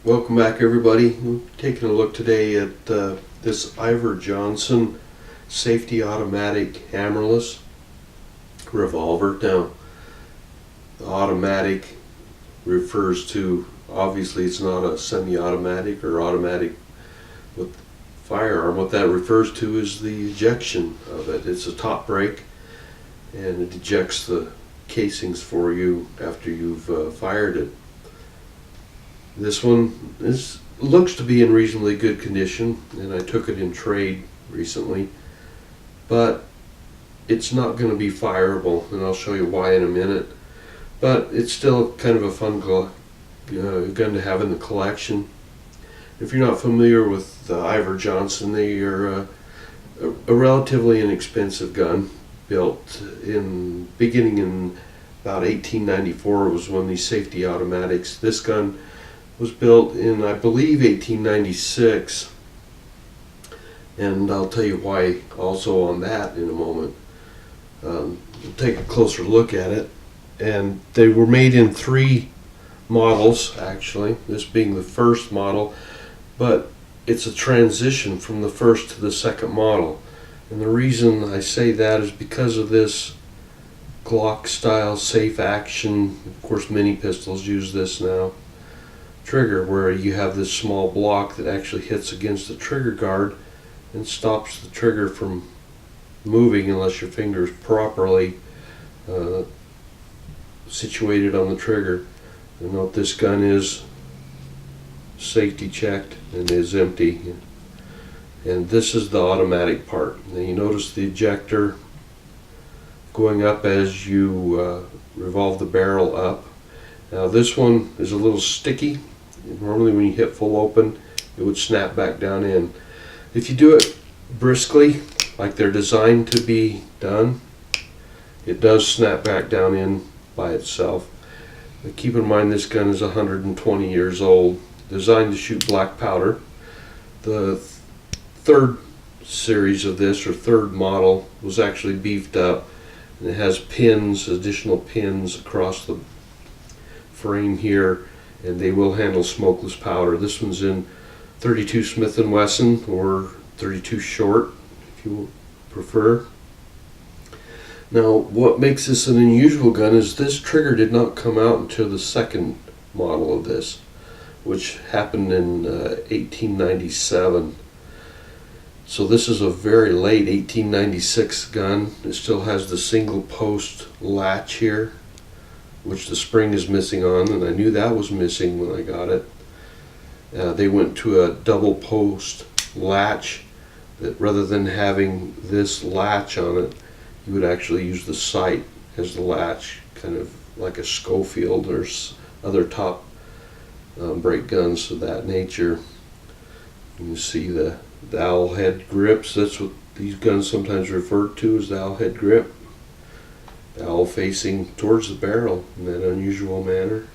Welcome back, everybody. We're taking a look today at this Iver Johnson safety automatic hammerless revolver. Now, the automatic refers to, obviously it's not a semi-automatic or automatic with firearm. What that refers to is the ejection of it. It's a top break and it ejects the casings for you after you've fired it. This one looks to be in reasonably good condition, and I took it in trade recently, but it's not going to be fireable, and I'll show you why in a minute. But it's still kind of a fun gun to have in the collection. If you're not familiar with Iver Johnson, they are a relatively inexpensive gun, built beginning in about 1894 was when these safety automatics. This gun was built in, I believe, 1896, and I'll tell you why also on that in a moment. We'll take a closer look at it, and they were made in 3 models actually, this being the first model, but it's a transition from the first to the second model, and the reason I say that is because of this Glock style safe action. Of course, mini pistols use this now. Trigger, where you have this small block that actually hits against the trigger guard and stops the trigger from moving unless your finger is properly situated on the trigger. And note, this gun is safety checked and is empty, and this is the automatic part. Now you notice the ejector going up as you revolve the barrel up. Now this one is a little sticky. Normally when you hit full open, it would snap back down in. If you do it briskly, like they're designed to be done, it does snap back down in by itself. But keep in mind, this gun is 120 years old, designed to shoot black powder. The third series of this, or third model, was actually beefed up, and it has pins, additional pins across the frame here, and they will handle smokeless powder. This one's in 32 Smith & Wesson, or 32 short if you prefer. Now, what makes this an unusual gun is this trigger did not come out until the second model of this, which happened in 1897. So this is a very late 1896 gun. It still has the single post latch here, which the spring is missing on, and I knew that was missing when I got it. They went to a double post latch, that rather than having this latch on it, you would actually use the sight as the latch, kind of like a Schofield or other top break guns of that nature. You can see the owl head grips. That's what these guns sometimes referred to as the owl head grip. The owl facing towards the barrel in that unusual manner.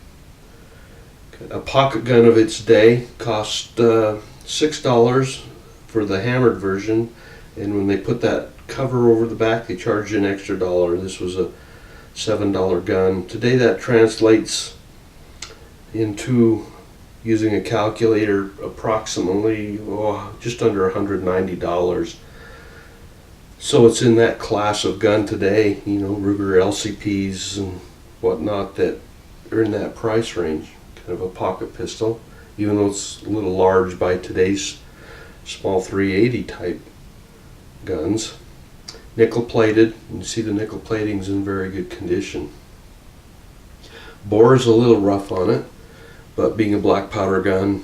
A pocket gun of its day cost $6 for the hammered version, and when they put that cover over the back, they charged an extra $1. This was a $7 gun. Today that translates into, using a calculator, approximately just under $190. So it's in that class of gun today, you know, Ruger LCPs and whatnot that are in that price range. Kind of a pocket pistol, even though it's a little large by today's small 380 type guns. Nickel plated, you see the nickel plating's in very good condition. Bore is a little rough on it, but being a black powder gun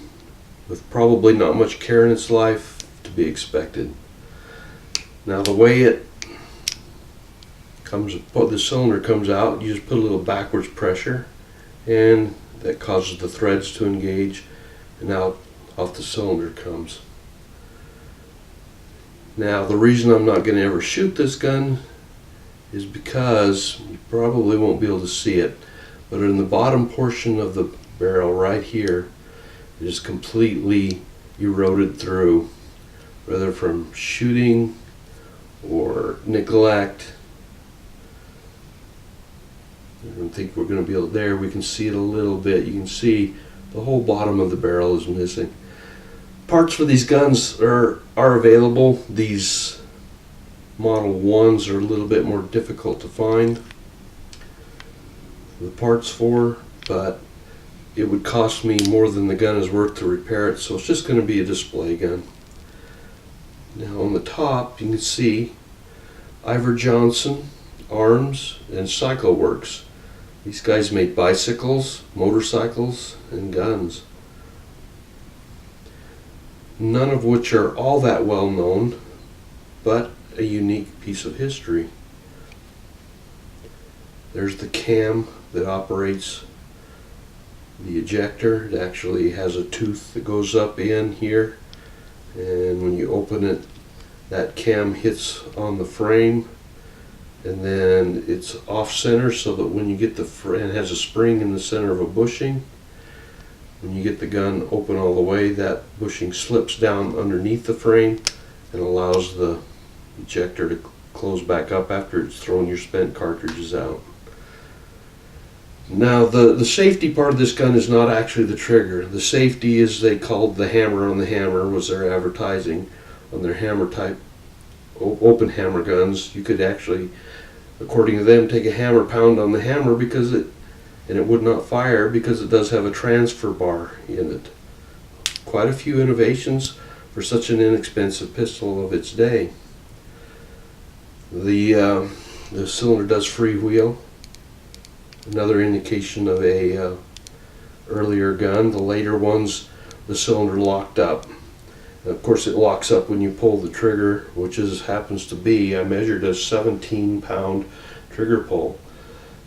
with probably not much care in its life, to be expected. Now the way it comes, the cylinder comes out, you just put a little backwards pressure, and that causes the threads to engage, and out off the cylinder comes. Now the reason I'm not going to ever shoot this gun is because you probably won't be able to see it, but in the bottom portion of the barrel right here, it is completely eroded through, whether from shooting or neglect. I don't think we're going to be able to, there we can see it a little bit. You can see The whole bottom of the barrel is missing. Parts for these guns are available. These Model 1s are a little bit more difficult to find the parts for, but it would cost me more than the gun is worth to repair it, so it's just going to be a display gun. Now on the top you can see Iver Johnson Arms and Cycle Works. These guys made bicycles, motorcycles, and guns. None of which are all that well known, but a unique piece of history. There's the cam that operates the ejector. It actually has a tooth that goes up in here, and when you open it, that cam hits on the frame, and then it's off center so that when you get the frame, it has a spring in the center of a bushing. When you get the gun open all the way, that bushing slips down underneath the frame and allows the ejector to close back up after it's thrown your spent cartridges out. Now the safety part of this gun is not actually the trigger. The safety is, they called the hammer on the hammer, was their advertising on their hammer type open hammer guns. You could actually, according to them, take a hammer, pound on the hammer because it would not fire because it does have a transfer bar in it. Quite a few innovations for such an inexpensive pistol of its day. The cylinder does freewheel. Another indication of a earlier gun. The later ones, the cylinder locked up. And of course, it locks up when you pull the trigger, which happens to be, I measured a 17-pound trigger pull.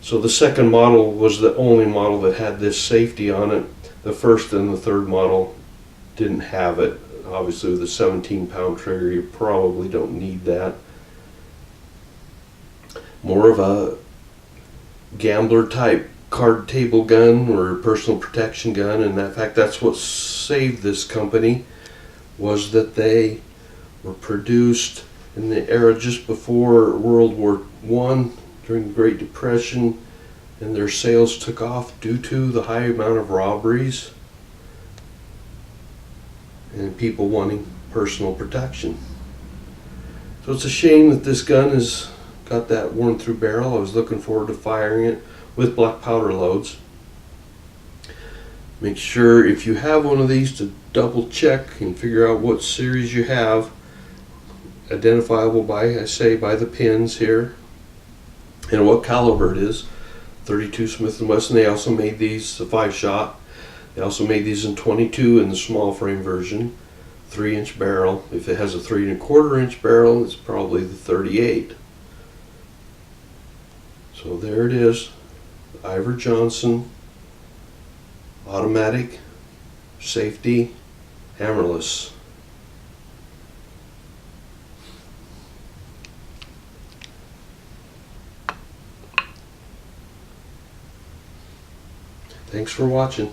So the second model was the only model that had this safety on it. The first and the third model didn't have it. Obviously, with a 17-pound trigger, you probably don't need that. More of a gambler type card table gun or personal protection gun, and in fact that's what saved this company, was that they were produced in the era just before World War I, during the Great Depression, and their sales took off due to the high amount of robberies and people wanting personal protection. So it's a shame that this gun has got that worn through barrel. I was looking forward to firing it with black powder loads. Make sure, if you have one of these, to double check and figure out what series you have, identifiable by, I say, by the pins here, and what caliber it is. 32 Smith & Wesson. They also made these a 5-shot. They also made these in 22 in the small frame version, 3-inch barrel. If it has a 3¼ inch barrel, it's probably the 38. So there it is, Iver Johnson automatic safety hammerless. Thanks for watching.